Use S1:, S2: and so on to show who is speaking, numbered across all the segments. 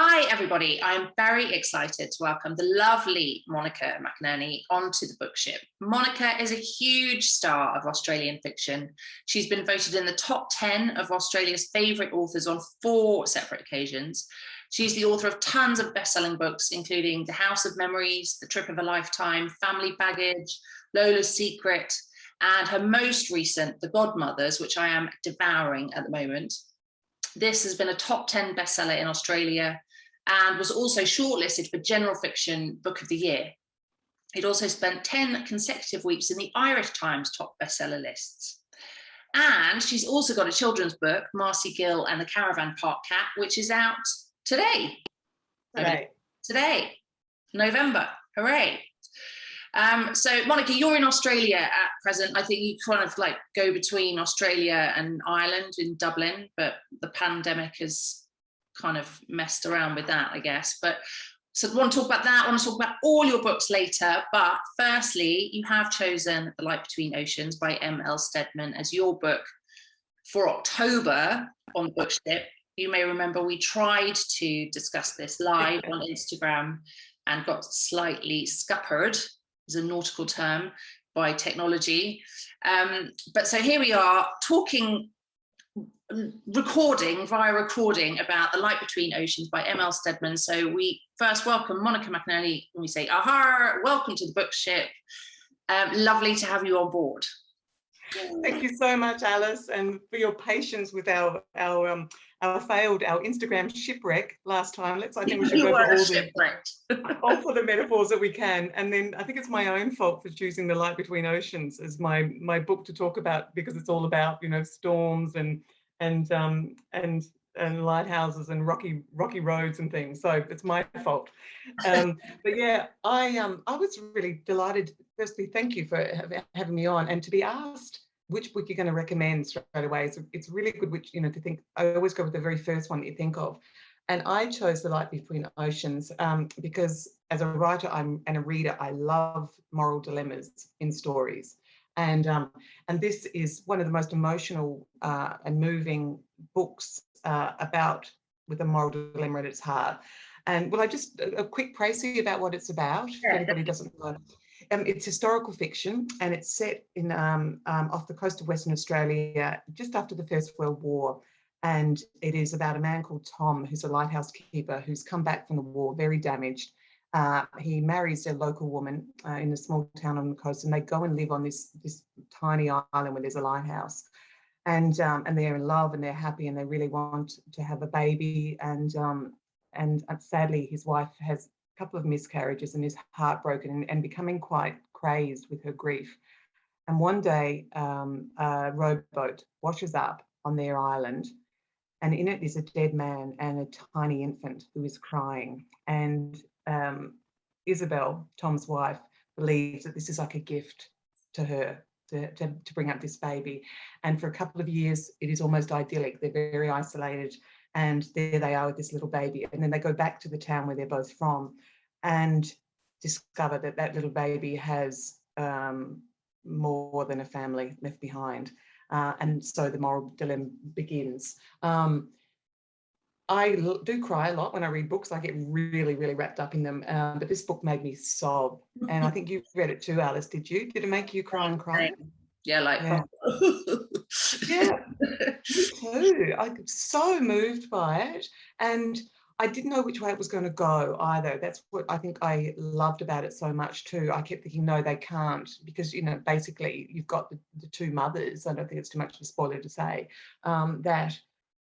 S1: Hi, everybody. I'm very excited to welcome the lovely Monica McInerney onto the book ship. Monica is a huge star of Australian fiction. She's been voted in the top 10 of Australia's favourite authors on 4 separate occasions. She's the author of tons of best-selling books, including The House of Memories, The Trip of a Lifetime, Family Baggage, Lola's Secret, and her most recent, The Godmothers, which I am devouring at the moment. This has been a top 10 bestseller in Australia and was also shortlisted for General Fiction Book of the Year. It also spent 10 consecutive weeks in the Irish Times top bestseller lists. And she's also got a children's book, Marcy Gill and the Caravan Park Cat, which is out today. Today, November, hooray. So Monica, you're in Australia at present. I think you kind of like go between Australia and Ireland in Dublin, but the pandemic has kind of messed around with that, I guess. But so I want to talk about that. I want to talk about all your books later. But firstly, you have chosen The Light Between Oceans by M.L. Stedman as your book for October on the book ship. You may remember we tried to discuss this live on Instagram and got slightly scuppered, is a nautical term, by technology. But so here we are talking, recording about The Light Between Oceans by M.L. Stedman. So we first welcome Monica McInerney and we say, aha, welcome to the book ship. Lovely to have you on board.
S2: Thank you so much, Alice, and for your patience with our Instagram shipwreck last time. I think we should go for all for the metaphors that we can. And then I think it's my own fault for choosing The Light Between Oceans as my book to talk about, because it's all about, you know, storms and lighthouses and rocky roads and things. So it's my fault. But yeah, I was really delighted. Firstly, thank you for having me on, and to be asked which book you're going to recommend straight away. It's really good, which, you know, to think. I always go with the very first one that you think of. And I chose The Light Between Oceans because as a writer and a reader, I love moral dilemmas in stories. And this is one of the most emotional and moving books with a moral dilemma at its heart. And will I just a quick précis about what it's about, if anybody doesn't know. It's historical fiction, and it's set in off the coast of Western Australia just after the First World War. And it is about a man called Tom, who's a lighthouse keeper, who's come back from the war very damaged. He marries a local woman in a small town on the coast, and they go and live on this tiny island where there's a lighthouse. And they're in love and they're happy and they really want to have a baby. And sadly, his wife has a couple of miscarriages and is heartbroken and becoming quite crazed with her grief. And one day, a rowboat washes up on their island, and in it is a dead man and a tiny infant who is crying. And Isabel, Tom's wife, believes that this is like a gift to her to bring up this baby. And for a couple of years, it is almost idyllic. They're very isolated, and there they are with this little baby. And then they go back to the town where they're both from and discover that that little baby has more than a family left behind. And so the moral dilemma begins. I do cry a lot when I read books. I get really, really wrapped up in them. But this book made me sob. And I think you read it too, Alice, did you? Did it make you cry and cry?
S1: Yeah, like
S2: yeah. Yeah, me too. I'm so moved by it. And I didn't know which way it was going to go either. That's what I think I loved about it so much too. I kept thinking, no, they can't, because, you know, basically you've got the two mothers. I don't think it's too much of a spoiler to say that,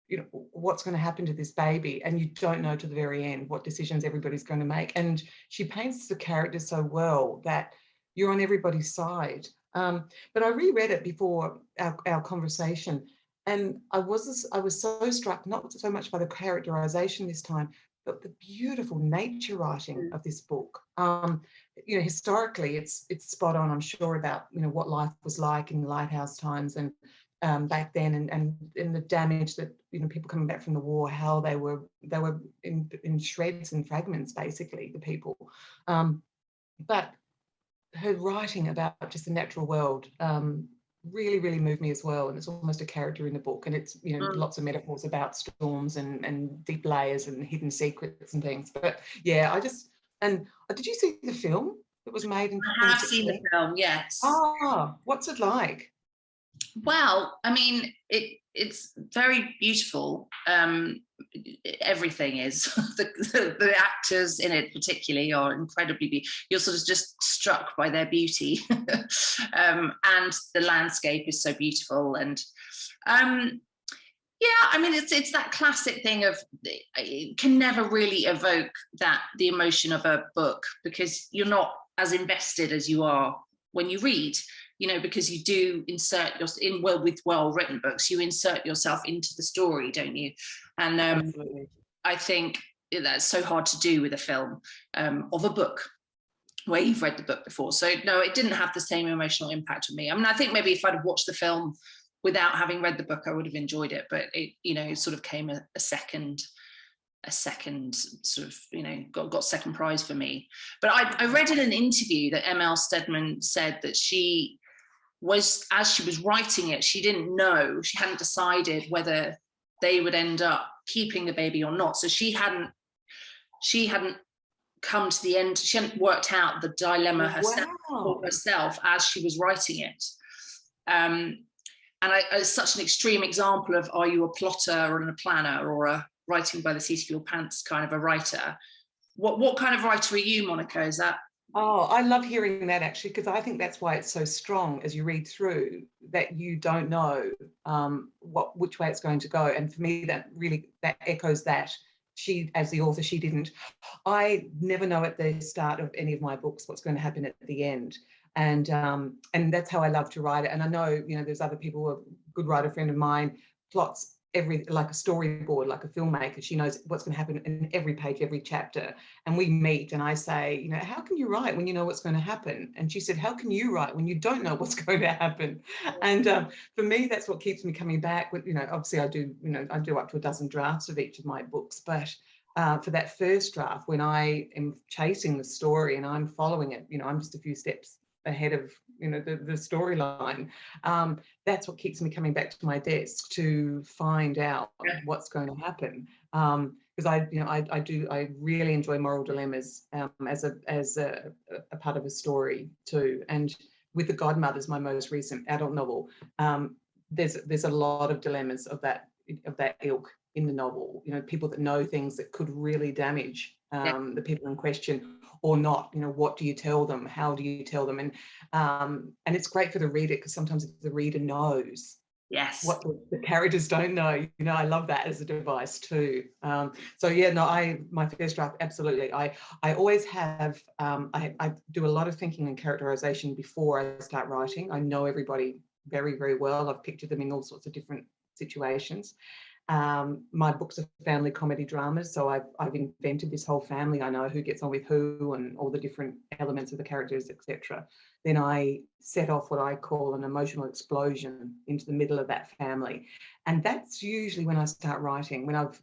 S2: you know, what's going to happen to this baby, and you don't know to the very end what decisions everybody's going to make. And she paints the characters so well that you're on everybody's side. But I reread it before our conversation, and I was so struck, not so much by the characterization this time, but the beautiful nature writing of this book. You know, historically, it's spot on, I'm sure, about, you know, what life was like in lighthouse times and back then, and the damage that, you know, people coming back from the war, how they were in shreds and fragments, basically, the people. But her writing about just the natural world really, really moved me as well. And it's almost a character in the book. And it's, you know, lots of metaphors about storms and deep layers and hidden secrets and things. But yeah, did you see the film that was made in
S1: I have seen the
S2: 2016?
S1: film, yes.
S2: Ah, what's it like?
S1: Well, I mean, it's very beautiful. Everything is. The actors in it particularly are incredibly beautiful. You're sort of just struck by their beauty. And the landscape is so beautiful. And yeah, I mean, it's that classic thing of, it can never really evoke the emotion of a book, because you're not as invested as you are when you read, you know, because you do insert with well-written books, you insert yourself into the story, don't you? And I think that's so hard to do with a film of a book where you've read the book before. So no, it didn't have the same emotional impact on me. I mean, I think maybe if I'd have watched the film without having read the book, I would have enjoyed it, but it, you know, sort of came a second sort of, you know, got second prize for me. But I read in an interview that M.L. Stedman said that she was, as she was writing it, she didn't know, she hadn't decided whether they would end up keeping the baby or not. So she hadn't come to the end, she hadn't worked out the dilemma herself as she was writing it. And it's such an extreme example of, are you a plotter or a planner or a writing by the seat of your pants kind of a writer? What kind of writer are you, Monica? Is that?
S2: Oh, I love hearing that, actually, because I think that's why it's so strong as you read through, that you don't know which way it's going to go. And for me, that echoes that. She, as the author, she didn't. I never know at the start of any of my books what's going to happen at the end. And that's how I love to write it. And I know, you know, there's other people, a good writer friend of mine plots like a storyboard, like a filmmaker. She knows what's going to happen in every page, every chapter. And we meet and I say, you know, how can you write when you know what's going to happen? And she said, how can you write when you don't know what's going to happen? And for me, that's what keeps me coming back. You know, obviously I do up to a dozen drafts of each of my books, but for that first draft, when I am chasing the story and I'm following it, you know, I'm just a few steps ahead of, you know, the storyline. That's what keeps me coming back to my desk to find out what's going to happen. Because I really enjoy moral dilemmas as a part of a story too. And with The Godmothers, my most recent adult novel, there's a lot of dilemmas of that ilk in the novel. You know, people that know things that could really damage the people in question or not. You know, what do you tell them? How do you tell them? And it's great for the reader, because sometimes the reader knows what the characters don't know. You know, I love that as a device too. So yeah, no, my first draft, absolutely. I always have, I do a lot of thinking and characterization before I start writing. I know everybody very, very well. I've pictured them in all sorts of different situations. My books are family comedy dramas, so I've invented this whole family. I know who gets on with who and all the different elements of the characters, etc. Then I set off what I call an emotional explosion into the middle of that family, and that's usually when I start writing. When I've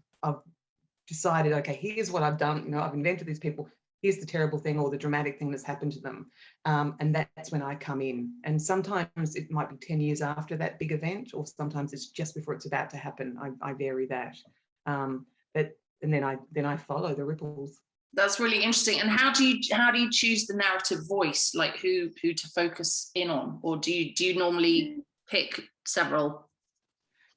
S2: decided, okay, here's what I've done. You know, I've invented these people. Here's the terrible thing or the dramatic thing that's happened to them. And that's when I come in. And sometimes it might be 10 years after that big event, or sometimes it's just before it's about to happen. I vary that. And then I follow the ripples.
S1: That's really interesting. And how do you choose the narrative voice, like who to focus in on? Or do you normally pick several?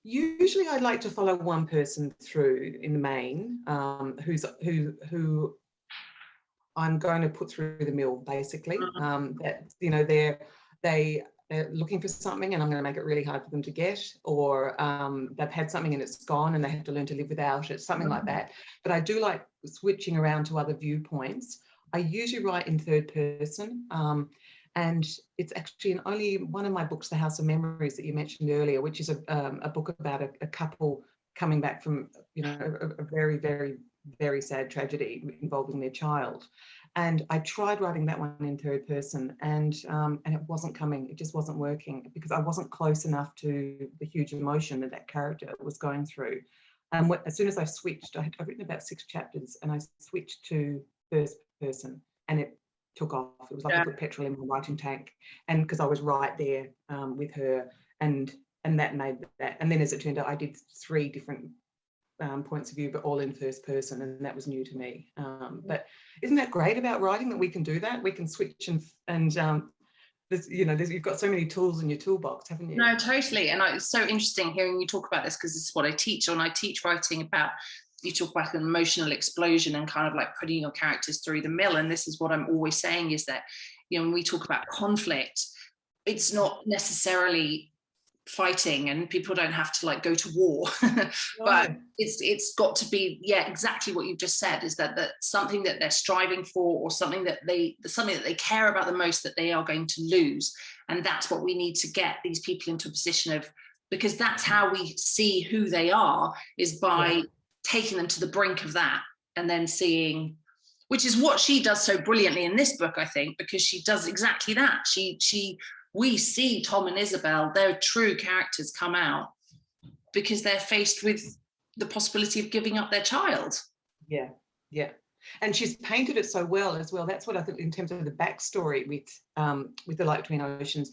S2: Usually I like to follow one person through in the main, who I'm going to put through the mill, basically. That, you know, they're looking for something and I'm going to make it really hard for them to get, or they've had something and it's gone and they have to learn to live without it, something like that. But I do like switching around to other viewpoints. I usually write in third person, and it's actually in only one of my books, The House of Memories, that you mentioned earlier, which is a book about a couple coming back from, you know, a very, very, very sad tragedy involving their child. And I tried writing that one in third person, and it wasn't coming. It just wasn't working, because I wasn't close enough to the huge emotion that character was going through. And as soon as I switched, I've written about 6 chapters, and I switched to first person, and it took off. It was like
S1: Yeah.
S2: I put petrol in my writing tank, and because I was right there with her, and that made that. And then as it turned out, I did 3 different points of view, but all in first person, and that was new to me. But isn't that great about writing, that we can do that? We can switch and there's, you've got so many tools in your toolbox, haven't you?
S1: No, totally. And it's so interesting hearing you talk about this, because this is what I teach. And I teach writing about, you talk about an emotional explosion and kind of like putting your characters through the mill. And this is what I'm always saying, is that, when we talk about conflict, it's not necessarily fighting, and people don't have to like go to war. But it's got to be, exactly what you've just said, is that something that they're striving for, or something that they care about the most, that they are going to lose. And that's what we need to get these people into a position of, because that's how we see who they are, is by taking them to the brink of that, and then seeing, which is what she does so brilliantly in this book, I think, because she does exactly that. We see Tom and Isabel, their true characters, come out because they're faced with the possibility of giving up their child.
S2: Yeah. And she's painted it so well as well. That's what I think in terms of the backstory with The Light Between Oceans.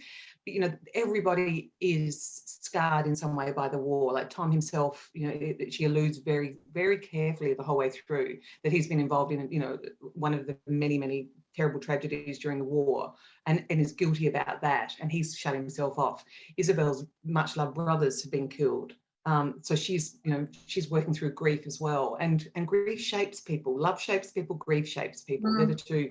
S2: Everybody is scarred in some way by the war. Like Tom himself, she alludes very, very carefully the whole way through that he's been involved in, one of the many, many terrible tragedies during the war, and is guilty about that. And he's shut himself off. Isabel's much loved brothers have been killed. So she's working through grief as well. And grief shapes people. Love shapes people, grief shapes people. They're the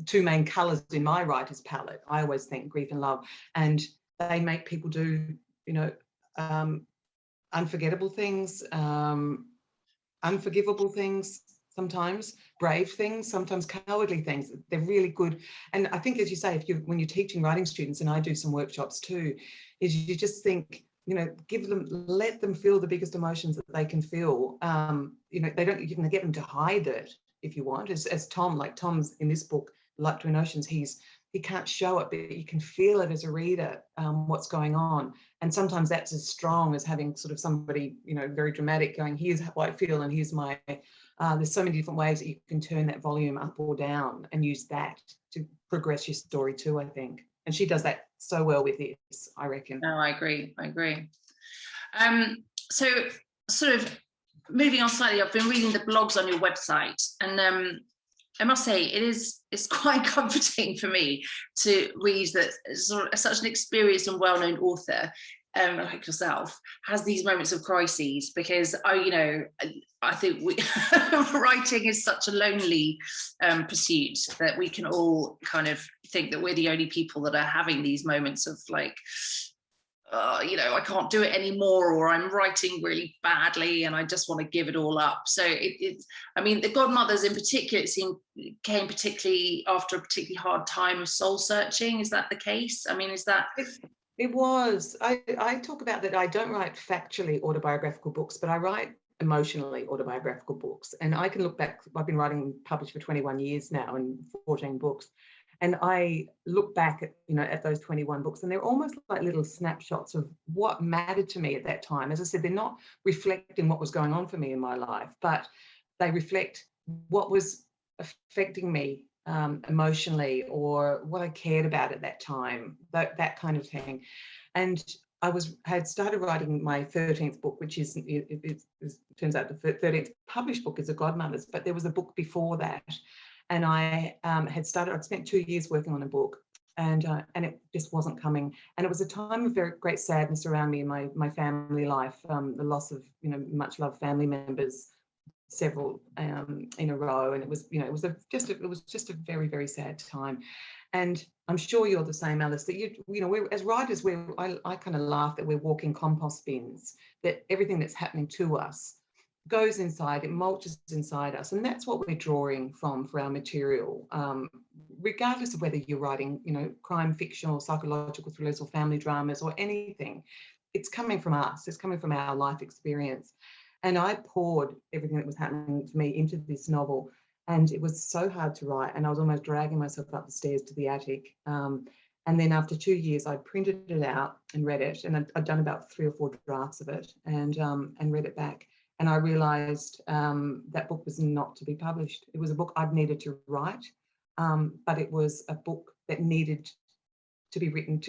S2: two main colours in my writer's palette. I always think grief and love, and they make people do unforgettable things, unforgivable things, sometimes brave things, sometimes cowardly things. They're really good. And I think, as you say, when you're teaching writing students, and I do some workshops too, is you just think, let them feel the biggest emotions that they can feel. You can get them to hide it if you want, as Tom's in this book, Light Between Oceans, he can't show it, but you can feel it as a reader, what's going on. And sometimes that's as strong as having sort of somebody, very dramatic, going, here's how I feel, and here's my, there's so many different ways that you can turn that volume up or down and use that to progress your story too, I think. And she does that so well with this, I reckon.
S1: No, I agree. So sort of moving on slightly, I've been reading the blogs on your website, and I must say it's quite comforting for me to read that such an experienced and well-known author like yourself has these moments of crises, because I think writing is such a lonely pursuit that we can all kind of think that we're the only people that are having these moments of like, I can't do it anymore, or I'm writing really badly and I just want to give it all up. So the Godmothers in particular, it came particularly after a particularly hard time of soul searching. Is that the case? Is that...
S2: It was. I talk about that I don't write factually autobiographical books, but I write emotionally autobiographical books. And I can look back, I've been published for 21 years now, and 14 books. And I look back at those 21 books, and they're almost like little snapshots of what mattered to me at that time. As I said, they're not reflecting what was going on for me in my life, but they reflect what was affecting me emotionally, or what I cared about at that time, that kind of thing. And I had started writing my 13th book, which it turns out the 13th published book is The Godmothers, but there was a book before that. And I I'd spent 2 years working on a book, and it just wasn't coming. And it was a time of very great sadness around me in my family life, the loss of, much loved family members, several in a row. And it was just a very, very sad time. And I'm sure you're the same, Alice, that we're, as writers, I kind of laugh that we're walking compost bins, that everything that's happening to us goes inside, it mulches inside us, and that's what we're drawing from for our material, regardless of whether you're writing, crime fiction or psychological thrillers or family dramas or anything. It's coming from us, it's coming from our life experience. And I poured everything that was happening to me into this novel, and it was so hard to write, and I was almost dragging myself up the stairs to the attic. And then after 2 years, I printed it out and read it, and I'd done about 3 or 4 drafts of it, and read it back. And I realised that book was not to be published. It was a book I'd needed to write. but it was a book that needed to be written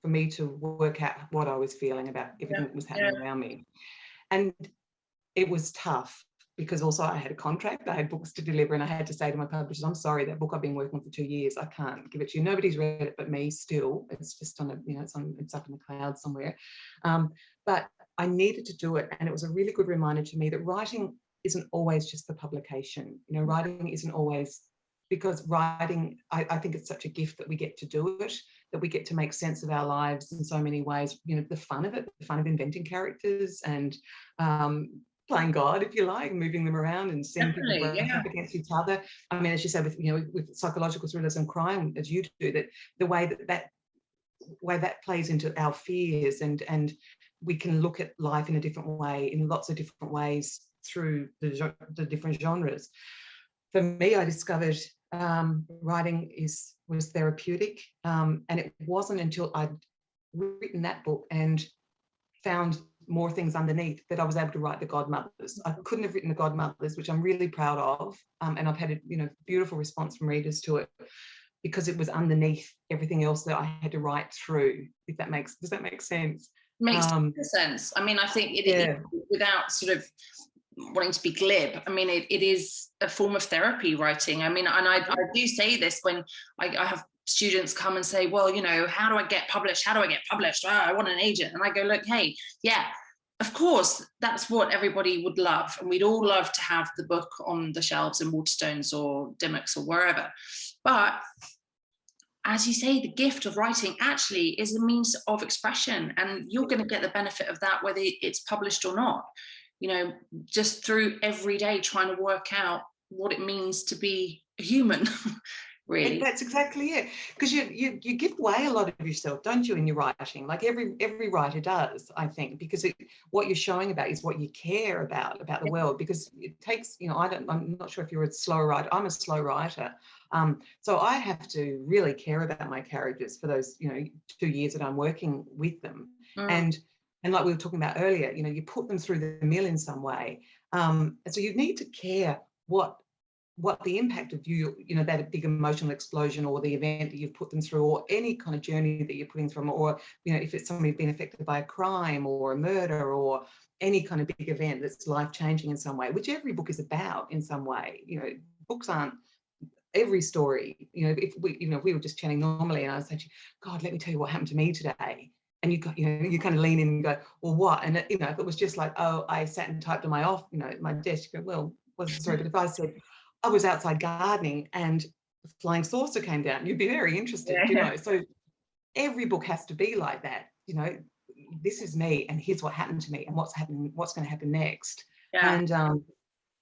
S2: for me to work out what I was feeling about everything that was happening around me. And it was tough because also I had a contract, I had books to deliver, and I had to say to my publishers, I'm sorry, that book I've been working on for 2 years, I can't give it to you. Nobody's read it but me still. It's just on a, it's up in the clouds somewhere. But I needed to do it. And it was a really good reminder to me that writing isn't always just the publication. Writing isn't always, because writing, I think it's such a gift that we get to do it, that we get to make sense of our lives in so many ways. The fun of it, the fun of inventing characters and playing God, if you like, moving them around and seeing people brush up against each other. I mean, as you said, with psychological thrillers and crime, as you do, that the way that plays into our fears, and we can look at life in a different way, in lots of different ways through the different genres. For me, I discovered writing was therapeutic, and it wasn't until I'd written that book and found more things underneath that I was able to write The Godmothers. I couldn't have written The Godmothers, which I'm really proud of, and I've had a beautiful response from readers to it, because it was underneath everything else that I had to write through. Does that make sense?
S1: Makes sense. I mean, I think it without sort of wanting to be glib, I mean, it is a form of therapy, writing. I mean, and I do say this when I have students come and say, well, how do I get published? I want an agent. And I go, look, hey, yeah, of course, that's what everybody would love. And we'd all love to have the book on the shelves in Waterstones or Dimmocks or wherever. But as you say, the gift of writing actually is a means of expression, and you're going to get the benefit of that whether it's published or not. Just through every day trying to work out what it means to be a human. Really,
S2: that's exactly it, because you give away a lot of yourself, don't you, in your writing? Like every writer does, I think, because what you're showing about is what you care about the world. Because it takes, I'm not sure if you're a slow writer. I'm a slow writer, so I have to really care about my characters for those 2 years that I'm working with them. And like we were talking about earlier, you put them through the mill in some way, and so you need to care what the impact of that big emotional explosion or the event that you've put them through, or any kind of journey that you're putting through them, or if it's somebody been affected by a crime or a murder or any kind of big event that's life-changing in some way, which every book is about in some way. Books aren't every story. If we were just chatting normally and I said, God, let me tell you what happened to me today, and you kind of lean in and go, well, what? And if it was just like, oh, I sat and typed on my desk, you go, well, wasn't sorry. But if I said I was outside gardening and the flying saucer came down, you'd be very interested. So every book has to be like that. This is me, and here's what happened to me, and what's going to happen next.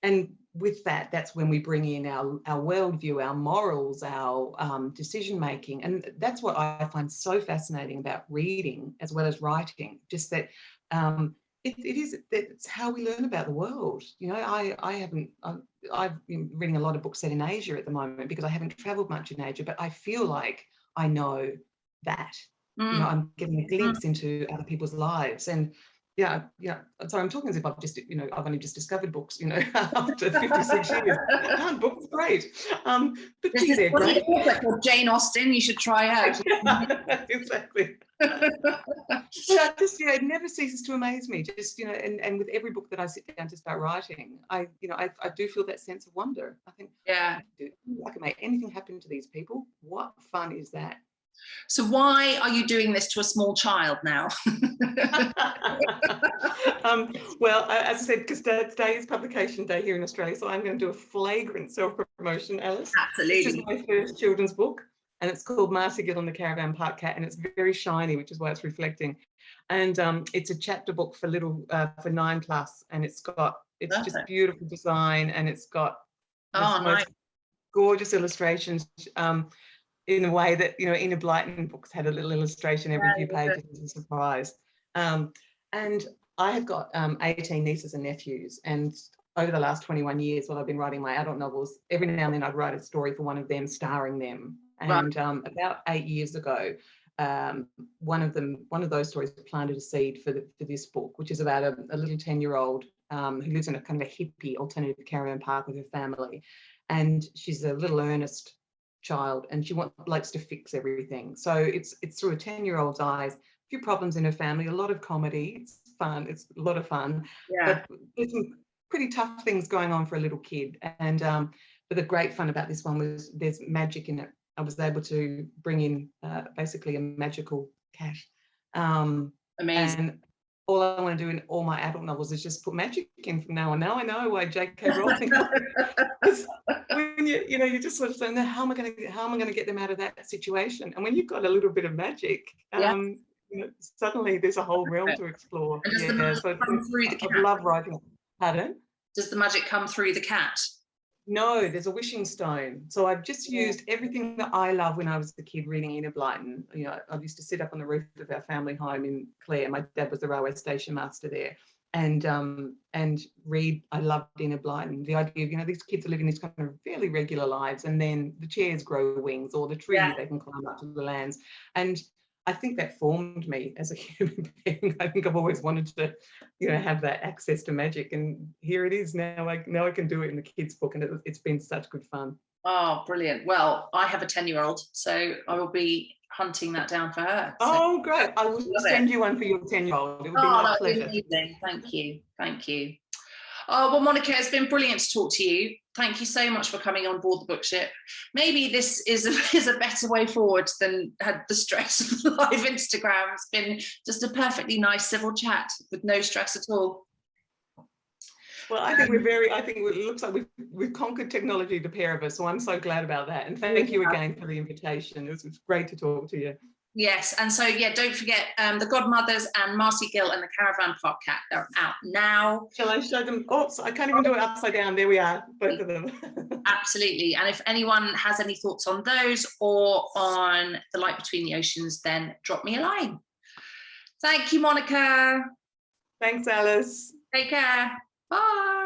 S2: And with that, that's when we bring in our worldview, our morals, our decision making. And that's what I find so fascinating about reading as well as writing, just that it's how we learn about the world. I've been reading a lot of books set in Asia at the moment because I haven't traveled much in Asia, but I feel like I know that. I'm getting a glimpse into other people's lives. And so I'm talking as if I've just, I've only just discovered books, after 56 years. Books, great. But they're great.
S1: Jane Austen, you should try out.
S2: Exactly. But it never ceases to amaze me. Just, and with every book that I sit down to start writing, I do feel that sense of wonder. I think, I can make anything happen to these people. What fun is that?
S1: So why are you doing this to a small child now?
S2: Well, as I said, because today is publication day here in Australia, so I'm going to do a flagrant self-promotion, Alice.
S1: Absolutely.
S2: This is my first children's book, and it's called Marcia Gill and the Caravan Park Cat, and it's very shiny, which is why it's reflecting. And it's a chapter book for 9+, and it's just beautiful design, and it's got most gorgeous illustrations. In a way that, Enid Blyton books had a little illustration every few pages as a surprise. And I have got 18 nieces and nephews, and over the last 21 years while I've been writing my adult novels, every now and then I'd write a story for one of them, starring them. And about 8 years ago, one of those stories planted a seed for this book, which is about a little 10-year-old who lives in a kind of a hippie alternative caravan park with her family. and she's a little earnest child, and she likes to fix everything. So it's through a 10-year-old's eyes. A few problems in her family, a lot of comedy. It's fun. It's a lot of fun.
S1: Yeah.
S2: But there's some pretty tough things going on for a little kid. And but the great fun about this one was there's magic in it. I was able to bring in basically a magical cat.
S1: Amazing.
S2: And all I want to do in all my adult novels is just put magic in from now on. Now I know why J.K. Rowling. When you just sort of say, no, how am I going to get them out of that situation? And when you've got a little bit of magic, suddenly there's a whole realm to explore.
S1: And does the magic come through the cat?
S2: I love writing. Pardon?
S1: Does the magic come through the cat?
S2: No, there's a wishing stone. So I've just used everything that I love when I was a kid reading Enid Blyton. I used to sit up on the roof of our family home in Clare. My dad was the railway station master there. And read, I loved Enid Blyton. The idea of, these kids are living these kind of fairly regular lives, and then the chairs grow wings, or the tree, they can climb up to the lands. And I think that formed me as a human being. I think I've always wanted to, have that access to magic, and here it is now. I can do it in the kids' book, and it's been such good fun.
S1: Oh, brilliant! Well, I have a 10-year-old, so I will be hunting that down for her. So.
S2: Oh, great! I will send you one for your 10-year-old. It would be my pleasure.
S1: Amazing. Thank you. Oh, well, Monica, it's been brilliant to talk to you. Thank you so much for coming on board the book ship. Maybe this is a better way forward than had the stress of live Instagram. It's been just a perfectly nice civil chat with no stress at all.
S2: Well, I think it looks like we've conquered technology, the pair of us. So I'm so glad about that. And thank you again for the invitation. It was great to talk to you.
S1: Yes, and so don't forget The Godmothers and Marcy Gill and the Caravan Park Cat. They're out now.
S2: Shall I show them? Oh, I can't even do it upside down. There we are, both of them.
S1: Absolutely. And if anyone has any thoughts on those or on The Light Between the Oceans, then drop me a line. Thank you, Monica.
S2: Thanks, Alice.
S1: Take care. Bye.